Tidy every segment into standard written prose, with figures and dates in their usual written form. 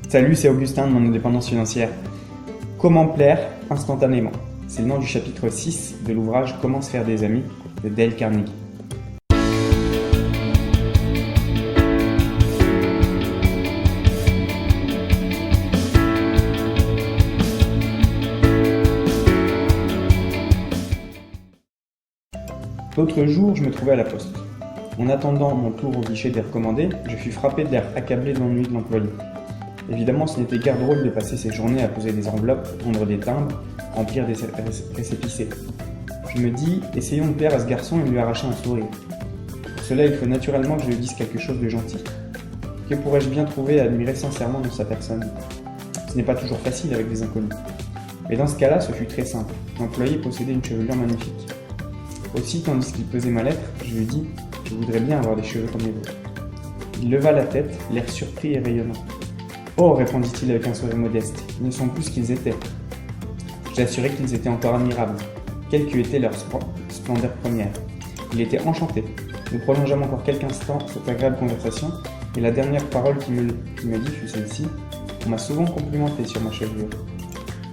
Salut, c'est Augustin de mon indépendance financière. Comment plaire instantanément? C'est le nom du chapitre 6 de l'ouvrage Comment se faire des amis de Dale Carnegie. L'autre jour, je me trouvais à la poste. En attendant mon tour au guichet des recommandés, je fus frappé de l'air accablé d'ennui de l'employé. Évidemment, ce n'était guère drôle de passer ses journées à poser des enveloppes, pondre des timbres, remplir des récépissés. Je me dis, essayons de plaire à ce garçon et lui arracher un sourire. Pour cela, il faut naturellement que je lui dise quelque chose de gentil. Que pourrais-je bien trouver à admirer sincèrement dans sa personne? Ce n'est pas toujours facile avec des inconnus. Mais dans ce cas-là, ce fut très simple. L'employé possédait une chevelure magnifique. Aussi, tandis qu'il pesait ma lettre, je lui dis « Je voudrais bien avoir des cheveux comme les vôtres ». Il leva la tête, l'air surpris et rayonnant. « Oh !» répondit-il avec un sourire modeste, « ils ne sont plus ce qu'ils étaient. » J'assurai qu'ils étaient encore admirables, quelle qu'eût été leur splendeur première. Il était enchanté. Nous prolongeâmes encore quelques instants cette agréable conversation, et la dernière parole qu'il me dit fut celle-ci. On m'a souvent complimenté sur ma chevelure.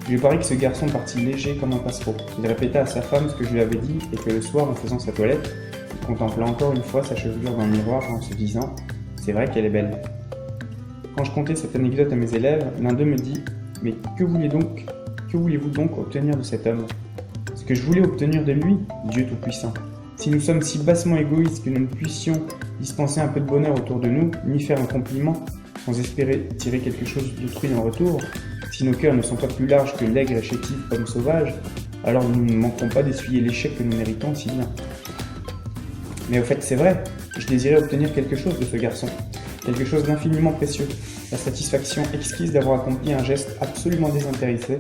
Je lui parie que ce garçon partit léger comme un passereau. Il répéta à sa femme ce que je lui avais dit et que le soir, en faisant sa toilette, il contempla encore une fois sa chevelure dans le miroir en se disant « C'est vrai qu'elle est belle ». Quand je contais cette anecdote à mes élèves, l'un d'eux me dit « Mais que voulez-vous donc obtenir de cet homme ?» Ce que je voulais obtenir de lui, Dieu Tout-Puissant. Si nous sommes si bassement égoïstes que nous ne puissions dispenser un peu de bonheur autour de nous, ni faire un compliment, sans espérer tirer quelque chose d'autrui en retour, si nos cœurs ne sont pas plus larges que l'aigre et chétif homme sauvage, alors nous ne manquerons pas d'essuyer l'échec que nous méritons si bien. Mais au fait, c'est vrai, je désirais obtenir quelque chose de ce garçon, quelque chose d'infiniment précieux, la satisfaction exquise d'avoir accompli un geste absolument désintéressé,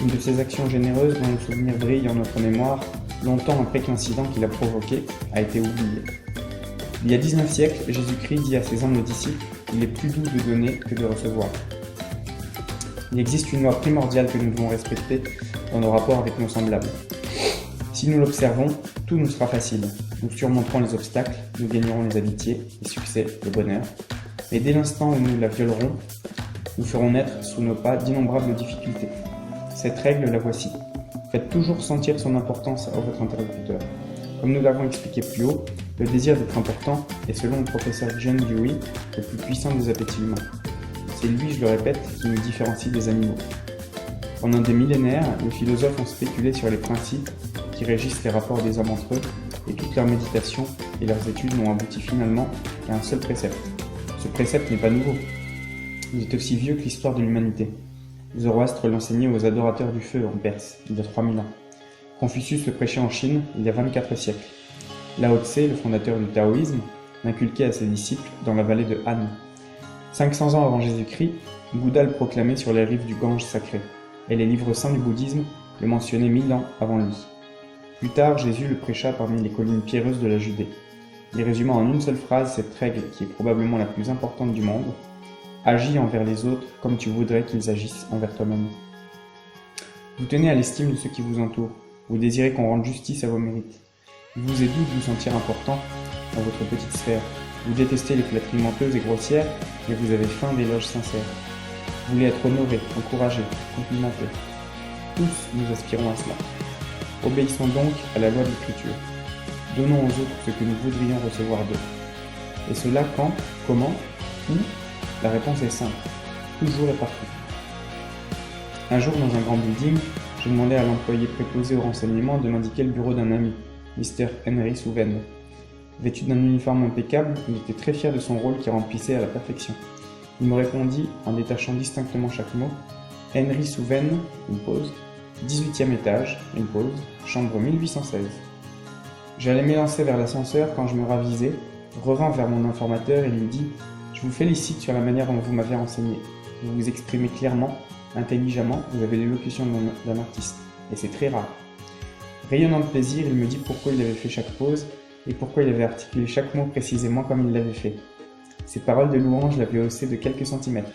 une de ces actions généreuses dont le souvenir brille en notre mémoire, longtemps après que l'incident qui l'a provoqué a été oublié. Il y a 19 siècles, Jésus-Christ dit à ses humbles disciples « Il est plus doux de donner que de recevoir ». Il existe une loi primordiale que nous devons respecter dans nos rapports avec nos semblables. Si nous l'observons, tout nous sera facile. Nous surmonterons les obstacles, nous gagnerons les amitiés, les succès, le bonheur. Mais dès l'instant où nous la violerons, nous ferons naître sous nos pas d'innombrables difficultés. Cette règle, la voici. Faites toujours sentir son importance à votre interlocuteur. Comme nous l'avons expliqué plus haut, le désir d'être important est, selon le professeur John Dewey, le plus puissant des appétits humains. C'est lui, je le répète, qui nous différencie des animaux. Pendant des millénaires, les philosophes ont spéculé sur les principes qui régissent les rapports des hommes entre eux, et toutes leurs méditations et leurs études n'ont abouti finalement qu'à un seul précepte. Ce précepte n'est pas nouveau. Il est aussi vieux que l'histoire de l'humanité. Zoroastre l'enseignait aux adorateurs du feu en Perse, il y a 3000 ans. Confucius le prêchait en Chine, il y a 24 siècles. Lao Tse, le fondateur du taoïsme, l'inculquait à ses disciples dans la vallée de Han. 500 ans avant Jésus-Christ, Bouddha le proclamait sur les rives du Gange sacré, et les livres saints du bouddhisme le mentionnaient 1000 ans avant lui. Plus tard, Jésus le prêcha parmi les collines pierreuses de la Judée. Il résuma en une seule phrase cette règle qui est probablement la plus importante du monde. Agis envers les autres comme tu voudrais qu'ils agissent envers toi-même. Vous tenez à l'estime de ceux qui vous entourent. Vous désirez qu'on rende justice à vos mérites. Il vous est doux de vous sentir important dans votre petite sphère. Vous détestez les flatteries menteuses et grossières, mais vous avez faim d'éloges sincères. Vous voulez être honoré, encouragé, complimenté. Tous nous aspirons à cela. Obéissons donc à la loi de l'Écriture. Donnons aux autres ce que nous voudrions recevoir d'eux. Et cela quand, comment, où? La réponse est simple. Toujours et partout. Un jour, dans un grand building, je demandais à l'employé préposé au renseignement de m'indiquer le bureau d'un ami, Mr. Henry Souven. Vêtu d'un uniforme impeccable, il était très fier de son rôle qui remplissait à la perfection. Il me répondit, en détachant distinctement chaque mot, « Henry Souven, une pause, 18e étage, une pause, chambre 1816. » J'allais m'élancer vers l'ascenseur quand je me ravisai, revins vers mon informateur et lui dis « Je vous félicite sur la manière dont vous m'avez renseigné. Vous vous exprimez clairement, intelligemment, vous avez l'élocution d'un artiste, et c'est très rare. » Rayonnant de plaisir, il me dit pourquoi il avait fait chaque pause et pourquoi il avait articulé chaque mot précisément comme il l'avait fait. Ces paroles de louange l'avaient haussé de quelques centimètres,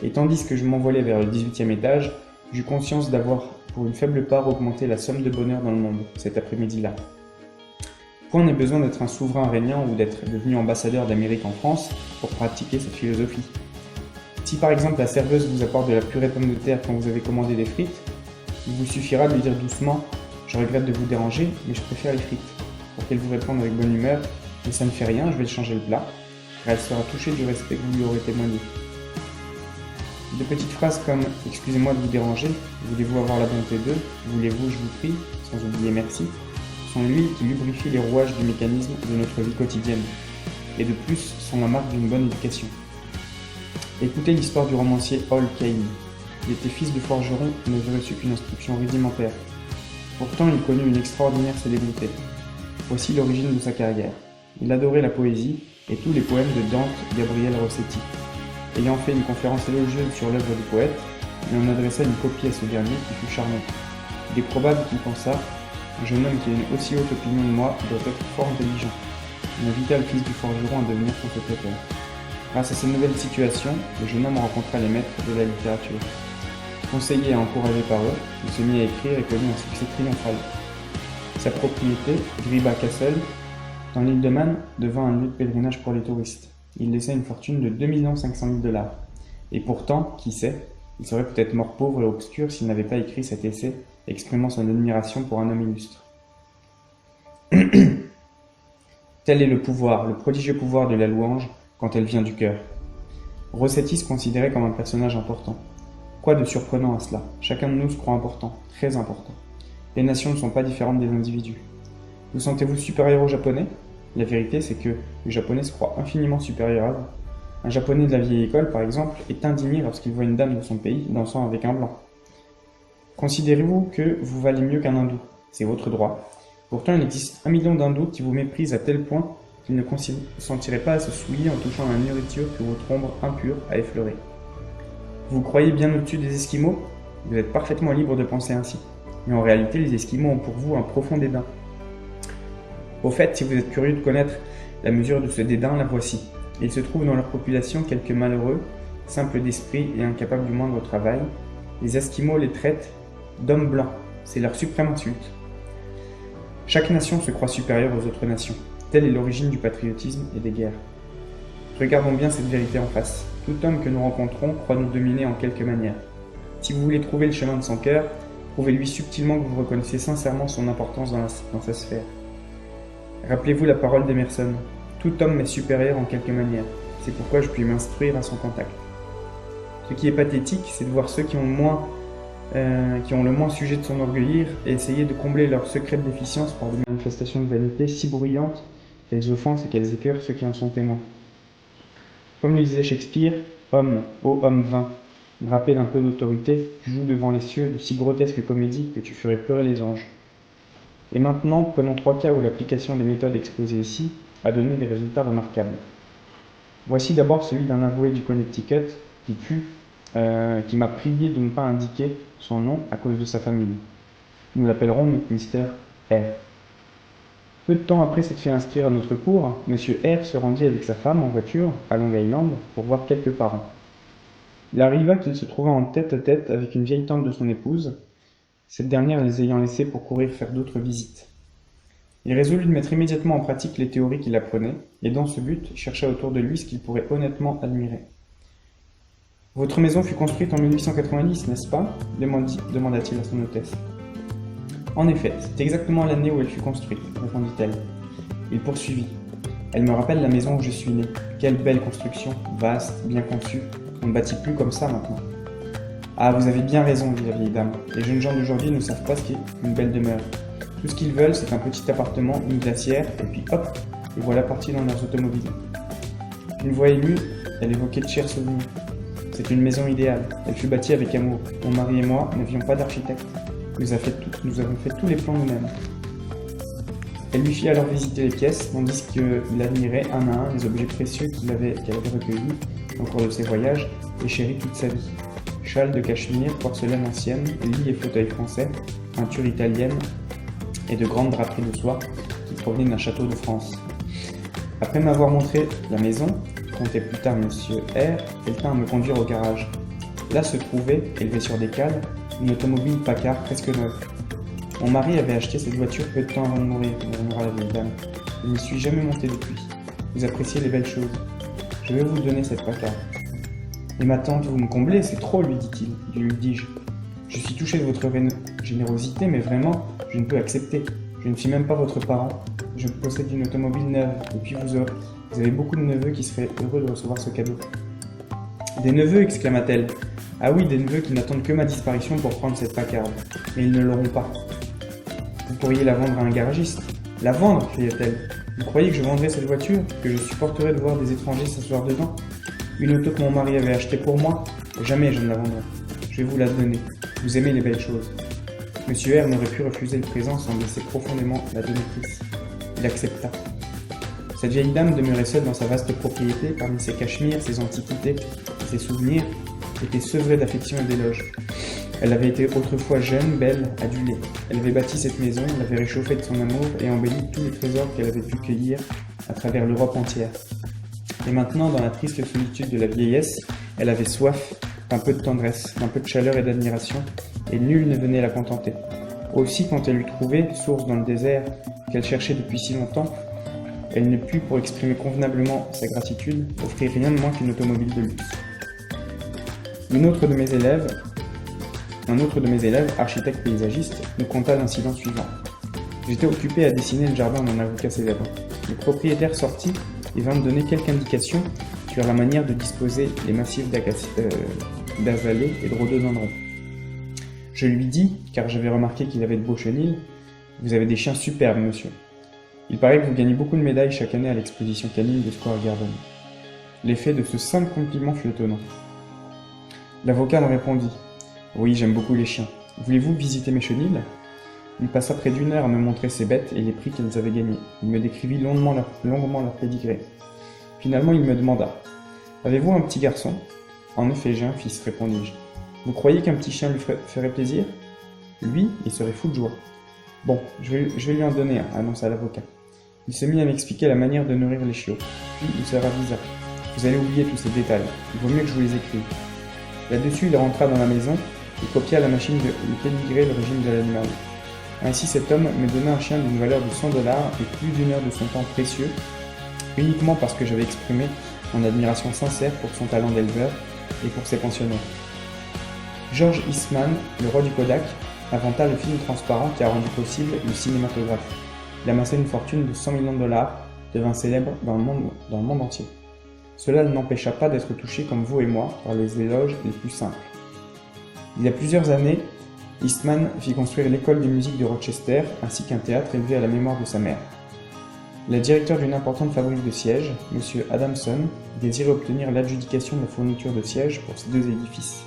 et tandis que je m'envolais vers le 18e étage, j'eus conscience d'avoir, pour une faible part, augmenté la somme de bonheur dans le monde, cet après-midi-là. Point n'est besoin d'être un souverain régnant ou d'être devenu ambassadeur d'Amérique en France pour pratiquer cette philosophie. Si par exemple la serveuse vous apporte de la purée de pommes de terre quand vous avez commandé des frites, il vous suffira de lui dire doucement « Je regrette de vous déranger, mais je préfère les frites » pour qu'elle vous réponde avec bonne humeur « Mais ça ne fait rien, je vais changer le plat » car elle sera touchée du respect que vous lui aurez témoigné. De petites phrases comme « Excusez-moi de vous déranger, voulez-vous avoir la bonté de, voulez-vous je vous prie, sans oublier merci » sont l'huile qui lubrifie les rouages du mécanisme de notre vie quotidienne, et de plus sont la marque d'une bonne éducation. Écoutez l'histoire du romancier Hall Caine. Il était fils de forgeron et n'avait reçu qu'une instruction rudimentaire. Pourtant, il connut une extraordinaire célébrité. Voici l'origine de sa carrière. Il adorait la poésie et tous les poèmes de Dante Gabriel Rossetti. Ayant fait une conférence élogieuse sur l'œuvre du poète, il en adressa une copie à ce dernier qui fut charmant. Il est probable qu'il pensa « Un jeune homme qui a une aussi haute opinion de moi doit être fort intelligent ». Il invita le fils du forgeron à devenir son secrétaire. Grâce à cette nouvelle situation, le jeune homme rencontra les maîtres de la littérature. Conseillé et encouragé par eux, il se mit à écrire et connut un succès triomphal. Sa propriété, Griba Castle, dans l'île de Man, devint un lieu de pèlerinage pour les touristes. Il laissa une fortune de 2 500 000 $. Et pourtant, qui sait, il serait peut-être mort pauvre et obscur s'il n'avait pas écrit cet essai exprimant son admiration pour un homme illustre. Tel est le pouvoir, le prodigieux pouvoir de la louange quand elle vient du cœur. Rossetti se considérait comme un personnage important. Quoi de surprenant à cela? Chacun de nous se croit important, très important. Les nations ne sont pas différentes des individus. Vous sentez-vous supérieur aux Japonais? La vérité, c'est que le Japonais se croit infiniment supérieur à vous. Un Japonais de la vieille école, par exemple, est indigné lorsqu'il voit une dame de son pays dansant avec un blanc. Considérez-vous que vous valez mieux qu'un hindou? C'est votre droit. Pourtant, il existe 1 million d'hindous qui vous méprisent à tel point qu'ils ne consentiraient pas à se souiller en touchant à la nourriture que votre ombre impure a effleurée. Vous croyez bien au-dessus des Esquimaux? Vous êtes parfaitement libre de penser ainsi. Mais en réalité, les Esquimaux ont pour vous un profond dédain. Au fait, si vous êtes curieux de connaître la mesure de ce dédain, la voici. Il se trouve dans leur population quelques malheureux, simples d'esprit et incapables du moindre travail. Les Esquimaux les traitent d'hommes blancs. C'est leur suprême insulte. Chaque nation se croit supérieure aux autres nations. Telle est l'origine du patriotisme et des guerres. Regardons bien cette vérité en face. Tout homme que nous rencontrons croit nous dominer en quelque manière. Si vous voulez trouver le chemin de son cœur, prouvez-lui subtilement que vous reconnaissez sincèrement son importance dans sa sphère. Rappelez-vous la parole d'Emerson. Tout homme m'est supérieur en quelque manière. C'est pourquoi je puis m'instruire à son contact. Ce qui est pathétique, c'est de voir ceux qui ont le moins sujet de s'enorgueillir et essayer de combler leur secrète déficience par des manifestations de vanité si bruyantes qu'elles offensent et qu'elles écœurent ceux qui en sont témoins. Comme le disait Shakespeare, homme, ô homme vain, drapé d'un peu d'autorité, tu joues devant les cieux de si grotesques comédies que tu ferais pleurer les anges. Et maintenant, prenons 3 cas où l'application des méthodes exposées ici a donné des résultats remarquables. Voici d'abord celui d'un avoué du Connecticut qui m'a prié de ne pas indiquer son nom à cause de sa famille. Nous l'appellerons Mr. R. Peu de temps après s'être fait inscrire à notre cours, M. R se rendit avec sa femme en voiture à Long Island pour voir quelques parents. Il arriva qu'il se trouva en tête-à-tête avec une vieille tante de son épouse, cette dernière les ayant laissés pour courir faire d'autres visites. Il résolut de mettre immédiatement en pratique les théories qu'il apprenait, et dans ce but, chercha autour de lui ce qu'il pourrait honnêtement admirer. « Votre maison fut construite en 1890, n'est-ce pas ?» demanda-t-il à son hôtesse. « En effet, c'est exactement l'année où elle fut construite, » répondit-elle. Il poursuivit. « Elle me rappelle la maison où je suis né. Quelle belle construction, vaste, bien conçue. On ne bâtit plus comme ça maintenant. » « Ah, vous avez bien raison, dit la vieille dame. Les jeunes gens d'aujourd'hui ne savent pas ce qu'est une belle demeure. Tout ce qu'ils veulent, c'est un petit appartement, une glacière, et puis hop, les voilà partis dans leurs automobiles. » D'une voix émue, elle évoquait de chers souvenirs. C'est une maison idéale. Elle fut bâtie avec amour. Mon mari et moi n'avions pas d'architecte. Nous avons fait tous les plans nous-mêmes. Elle lui fit alors visiter les pièces, tandis qu'il admirait un à un les objets précieux qu'elle avait recueillis au cours de ses voyages et chéris toute sa vie. Châles de cachemire, porcelaine ancienne, lits et fauteuils français, peinture italienne et de grandes draperies de soie qui provenaient d'un château de France. Après m'avoir montré la maison, comptait plus tard Monsieur R, elle tint à me conduire au garage. Là se trouvait, élevée sur des cales, une automobile Packard presque neuve. Mon mari avait acheté cette voiture peu de temps avant de mourir, murmura la vieille dame. Je n'y suis jamais monté depuis. Vous appréciez les belles choses. Je vais vous donner cette Packard. Et ma tante, vous me comblez, c'est trop, lui dit-il, lui dis-je. Je suis touché de votre générosité, mais vraiment, je ne peux accepter. Je ne suis même pas votre parent. Je possède une automobile neuve, et puis vous avez beaucoup de neveux qui seraient heureux de recevoir ce cadeau. Des neveux, exclama-t-elle. Ah oui, des neveux qui n'attendent que ma disparition pour prendre cette pacarde. Mais ils ne l'auront pas. Vous pourriez la vendre à un garagiste. La vendre, cria-t-elle. Vous croyez que je vendrais cette voiture, que je supporterais de voir des étrangers s'asseoir dedans? Une auto que mon mari avait achetée pour moi? Jamais je ne la vendrai. Je vais vous la donner. Vous aimez les belles choses. Monsieur R n'aurait pu refuser le présent sans blesser profondément la donatrice. Il accepta. Cette vieille dame demeurait seule dans sa vaste propriété, parmi ses cachemires, ses antiquités et ses souvenirs, était sevrée d'affection et d'éloges. Elle avait été autrefois jeune, belle, adulée. Elle avait bâti cette maison, l'avait réchauffée de son amour et embelli tous les trésors qu'elle avait pu cueillir à travers l'Europe entière. Et maintenant, dans la triste solitude de la vieillesse, elle avait soif d'un peu de tendresse, d'un peu de chaleur et d'admiration, et nul ne venait la contenter. Aussi, quand elle eut trouvé, source dans le désert, qu'elle cherchait depuis si longtemps, elle ne put, pour exprimer convenablement sa gratitude, offrir rien de moins qu'une automobile de luxe. Un autre de mes élèves, architecte paysagiste, nous conta l'incident suivant. J'étais occupé à dessiner le jardin d'un avocat célèbre. Le propriétaire sortit et vint me donner quelques indications sur la manière de disposer les massifs d'azalées et de rhododendrons. Je lui dis, car j'avais remarqué qu'il avait de beaux chenils, « Vous avez des chiens superbes, monsieur. Il paraît que vous gagnez beaucoup de médailles chaque année à l'exposition canine de Square Garden. » L'effet de ce simple compliment fut étonnant. L'avocat me répondit « Oui, j'aime beaucoup les chiens. Voulez-vous visiter mes chenils ?» Il passa près d'une heure à me montrer ses bêtes et les prix qu'elles avaient gagnés. Il me décrivit longuement leur pédigré. Finalement, il me demanda « Avez-vous un petit garçon ?»« En effet, j'ai un fils, répondis-je. Vous croyez qu'un petit chien lui ferait plaisir ? Lui, il serait fou de joie. Bon, je vais lui en donner un, annonça l'avocat. Il se mit à m'expliquer la manière de nourrir les chiots. Puis il se ravisa. Vous allez oublier tous ces détails. Il vaut mieux que je vous les écrive. Là-dessus, il rentra dans la maison et copia à la machine de pédigrer le régime de l'animal. Ainsi, cet homme me donna un chien d'une valeur de $100 et plus d'une heure de son temps précieux, uniquement parce que j'avais exprimé mon admiration sincère pour son talent d'éleveur et pour ses pensionnaires. George Eastman, le roi du Kodak, inventa le film transparent qui a rendu possible le cinématographe. Il amassa une fortune de $100 millions, devint célèbre dans le monde entier. Cela ne l'empêcha pas d'être touché comme vous et moi par les éloges les plus simples. Il y a plusieurs années, Eastman fit construire l'école de musique de Rochester ainsi qu'un théâtre élevé à la mémoire de sa mère. Le directeur d'une importante fabrique de sièges, M. Adamson, désirait obtenir l'adjudication de la fourniture de sièges pour ces deux édifices.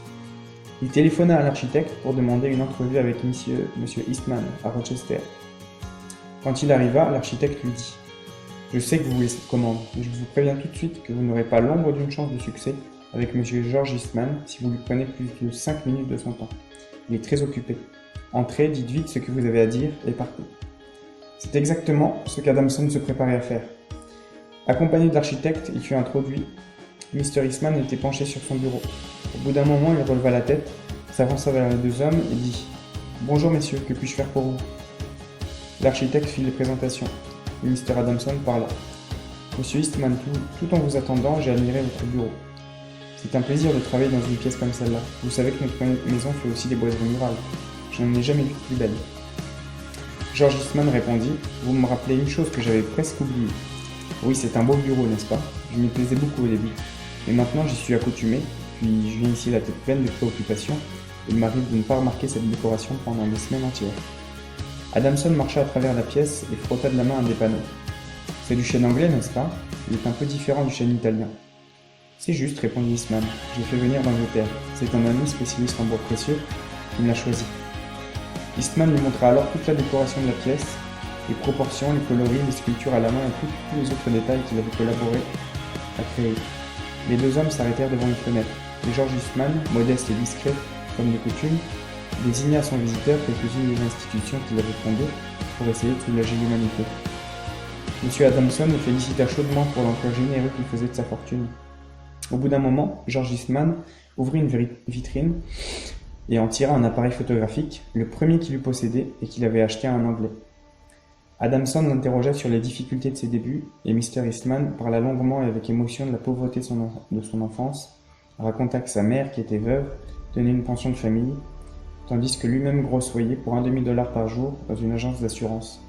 Il téléphona à l'architecte pour demander une entrevue avec M. Eastman à Rochester. Quand il arriva, l'architecte lui dit « Je sais que vous voulez cette commande, mais je vous préviens tout de suite que vous n'aurez pas l'ombre d'une chance de succès avec M. George Eastman si vous lui prenez plus de 5 minutes de son temps. Il est très occupé. Entrez, dites vite ce que vous avez à dire et partez. » C'est exactement ce qu'Adamson se préparait à faire. Accompagné de l'architecte, il fut introduit. Mr. Eastman était penché sur son bureau. Au bout d'un moment, il releva la tête, s'avança vers les deux hommes et dit « Bonjour messieurs, que puis-je faire pour vous ?» L'architecte fit les présentations. Et Mr. Adamson parla. « Monsieur Eastman, tout en vous attendant, j'ai admiré votre bureau. C'est un plaisir de travailler dans une pièce comme celle-là. Vous savez que notre maison fait aussi des boiseries murales. Je n'en ai jamais vu de plus belle. » George Eastman répondit « Vous me rappelez une chose que j'avais presque oubliée. Oui, c'est un beau bureau, n'est-ce pas? Je m'y plaisais beaucoup au début. Mais maintenant, j'y suis accoutumé, puis je viens ici la tête pleine de préoccupations. Il m'arrive de ne pas remarquer cette décoration pendant des semaines entières. » Adamson marcha à travers la pièce et frotta de la main un des panneaux. « C'est du chêne anglais, n'est-ce pas? Il est un peu différent du chêne italien. »« C'est juste, répondit Eastman. Je l'ai fait venir d'Angleterre. C'est un ami spécialiste en bois précieux qui me l'a choisi. » Eastman lui montra alors toute la décoration de la pièce, les proportions, les coloris, les sculptures à la main et tous les autres détails qu'il avait collaboré à créer. Les deux hommes s'arrêtèrent devant une fenêtre, et George Eastman, modeste et discret comme de coutume, désigna à son visiteur quelques-unes des institutions qu'il avait fondées pour essayer de soulager l'humanité. M. Adamson le félicita chaudement pour l'emploi généreux qu'il faisait de sa fortune. Au bout d'un moment, George Eastman ouvrit une vitrine et en tira un appareil photographique, le premier qu'il eût possédé et qu'il avait acheté à un Anglais. Adamson l'interrogea sur les difficultés de ses débuts, et Mr. Eastman parla longuement et avec émotion de la pauvreté de son enfance raconta que sa mère, qui était veuve, tenait une pension de famille, tandis que lui-même grossoyait pour $1 par jour dans une agence d'assurance.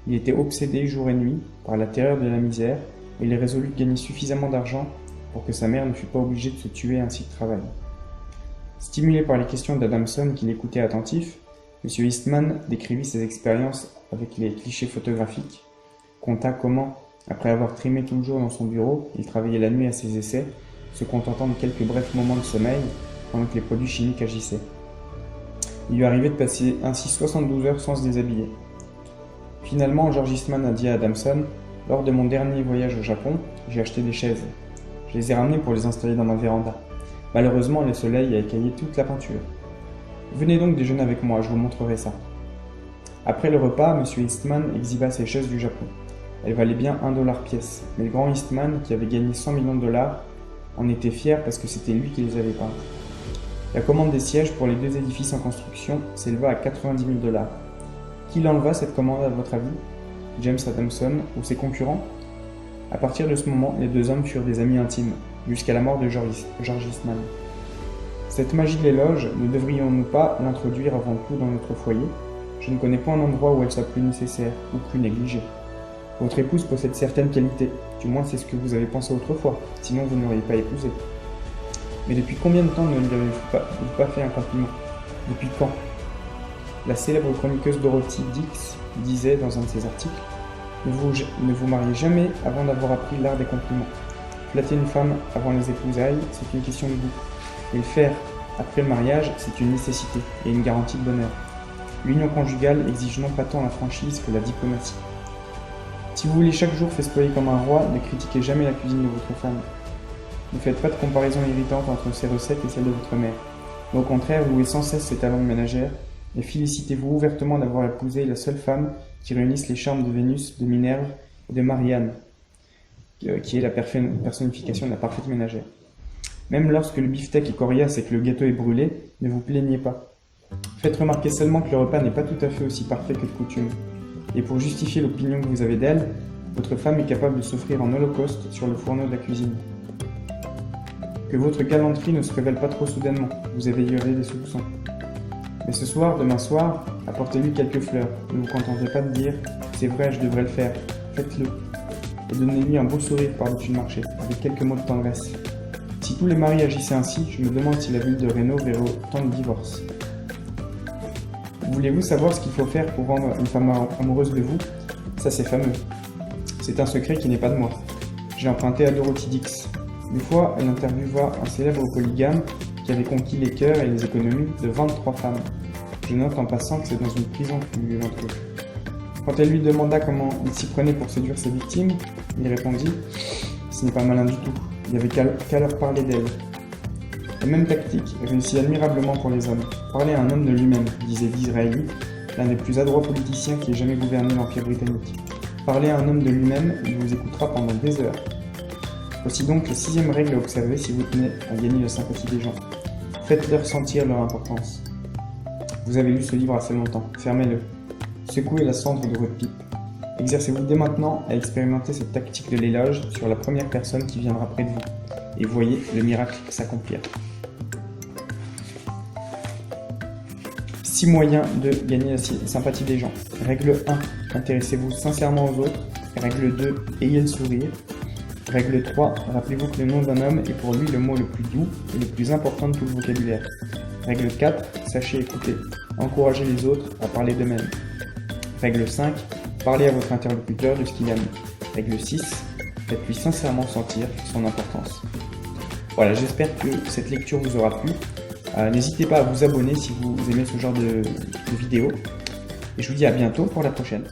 Il était obsédé jour et nuit par la terreur de la misère et il résolut de gagner suffisamment d'argent pour que sa mère ne fût pas obligée de se tuer ainsi que travailler. Stimulé par les questions d'Adamson qu'il écoutait attentif, M. Eastman décrivit ses expériences avec les clichés photographiques, conta comment, après avoir trimé tout le jour dans son bureau, il travaillait la nuit à ses essais, se contentant de quelques brefs moments de sommeil pendant que les produits chimiques agissaient. Il lui arrivait de passer ainsi 72 heures sans se déshabiller. Finalement, George Eastman a dit à Adamson « Lors de mon dernier voyage au Japon, j'ai acheté des chaises. Je les ai ramenées pour les installer dans ma véranda. Malheureusement, le soleil a écaillé toute la peinture. Venez donc déjeuner avec moi, je vous montrerai ça. » Après le repas, M. Eastman exhiba ses chaises du Japon. Elles valaient bien $1 pièce, mais le grand Eastman, qui avait gagné $100 millions, en était fier parce que c'était lui qui les avait peintes. La commande des sièges pour les 2 édifices en construction s'éleva à $90 000. Qui l'enleva cette commande à votre avis? James Adamson ou ses concurrents? À partir de ce moment, les 2 hommes furent des amis intimes, jusqu'à la mort de George Eastman. Cette magie de l'éloge, ne devrions-nous pas l'introduire avant tout dans notre foyer? Je ne connais pas un endroit où elle soit plus nécessaire ou plus négligée. Votre épouse possède certaines qualités, du moins c'est ce que vous avez pensé autrefois, sinon vous ne l'auriez pas épousée. Mais depuis combien de temps ne lui avez-vous pas fait un compliment? Depuis quand? La célèbre chroniqueuse Dorothy Dix disait dans un de ses articles « Ne vous mariez jamais avant d'avoir appris l'art des compliments. Flatter une femme avant les épousailles, c'est une question de goût. Et le faire après le mariage, c'est une nécessité et une garantie de bonheur. L'union conjugale exige non pas tant la franchise que la diplomatie. Si vous voulez chaque jour festoyer comme un roi, ne critiquez jamais la cuisine de votre femme. Ne faites pas de comparaison irritante entre ses recettes et celles de votre mère. Mais au contraire, louez sans cesse ses talents de ménagère et félicitez-vous ouvertement d'avoir épousé la seule femme qui réunisse les charmes de Vénus, de Minerve et de Marianne, qui est la personnification de la parfaite ménagère. Même lorsque le beefsteak est coriace et que le gâteau est brûlé, ne vous plaignez pas. Faites remarquer seulement que le repas n'est pas tout à fait aussi parfait que de coutume. Et pour justifier l'opinion que vous avez d'elle, votre femme est capable de s'offrir en holocauste sur le fourneau de la cuisine. Que votre galanterie ne se révèle pas trop soudainement, vous éveillerez des soupçons. Mais ce soir, demain soir, apportez-lui quelques fleurs. Ne vous contentez pas de dire « c'est vrai, je devrais le faire ». Faites-le. Et donnez-lui un beau sourire par-dessus le marché, avec quelques mots de tendresse. Si tous les maris agissaient ainsi, je me demande si la ville de Reno verrait autant de divorces. Voulez-vous savoir ce qu'il faut faire pour rendre une femme amoureuse de vous? Ça, c'est fameux. C'est un secret qui n'est pas de moi. J'ai emprunté à Dorothy Dix. Une fois, elle interviewa un célèbre polygame qui avait conquis les cœurs et les économies de 23 femmes. Je note en passant que c'est dans une prison qu'il eut l'entrevue. Quand elle lui demanda comment il s'y prenait pour séduire ses victimes, il répondit « Ce n'est pas malin du tout, il n'y avait qu'à leur parler d'elle. » La même tactique réussit admirablement pour les hommes. Parlez à un homme de lui-même, disait Disraeli, l'un des plus adroits politiciens qui ait jamais gouverné l'Empire britannique. Parlez à un homme de lui-même, il vous écoutera pendant des heures. Voici donc la 6e règle à observer si vous tenez à gagner la sympathie des gens. Faites-leur sentir leur importance. Vous avez lu ce livre assez longtemps, fermez-le. Secouez la cendre de votre pipe. Exercez-vous dès maintenant à expérimenter cette tactique de l'éloge sur la première personne qui viendra près de vous. Et voyez le miracle s'accomplir. 6 moyens de gagner la sympathie des gens. Règle 1. Intéressez-vous sincèrement aux autres. Règle 2. Ayez le sourire. Règle 3. Rappelez-vous que le nom d'un homme est pour lui le mot le plus doux et le plus important de tout le vocabulaire. Règle 4. Sachez écouter. Encouragez les autres à parler d'eux-mêmes. Règle 5. Parlez à votre interlocuteur de ce qu'il aime. Règle 6. Faites-lui sincèrement sentir son importance. Voilà, j'espère que cette lecture vous aura plu. N'hésitez pas à vous abonner si vous aimez ce genre de vidéo. Et je vous dis à bientôt pour la prochaine.